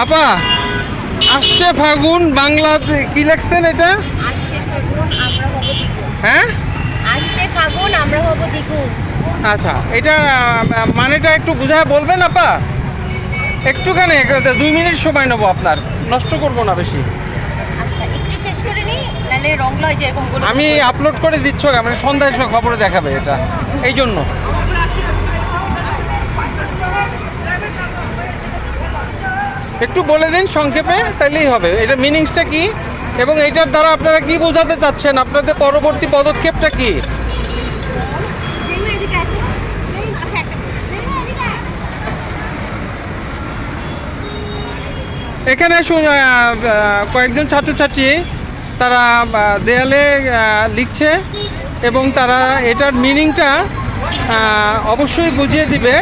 আপা, আসছে ফাগুন বাংলাতে কি লেখছেন এটা? আসছে ফাগুন আমরা হব দ্বিগুণ। হ্যাঁ, আসছে ফাগুন আমরা হব দ্বিগুণ। আচ্ছা, এটা মানেটা একটু বুঝায় বলবেন আপা? একটুখানি 2 মিনিট সময় নেবো আপনার, নষ্ট করবো না বেশি। আচ্ছা একটু শেষ করে নি, তাহলে রং লয় যে এরকম গোল আমি আপলোড করে দিচ্ছ, মানে সন্ধ্যায় এসে খবরে দেখাবে এটা, এই জন্য। একটু বলে দিন সংক্ষেপে, তাইলেই হবে। এটা মিনিংসটা কি এবং এটার দ্বারা আপনারা কি বোঝাতে চাচ্ছেন? আপনাদের পরবর্তী পদক্ষেপটা কি? এখানে কয়েকজন ছাত্রছাত্রী তারা দেয়ালে লিখছে এবং তারা এটার মিনিংটা অবশ্যই বুঝিয়ে দিবে।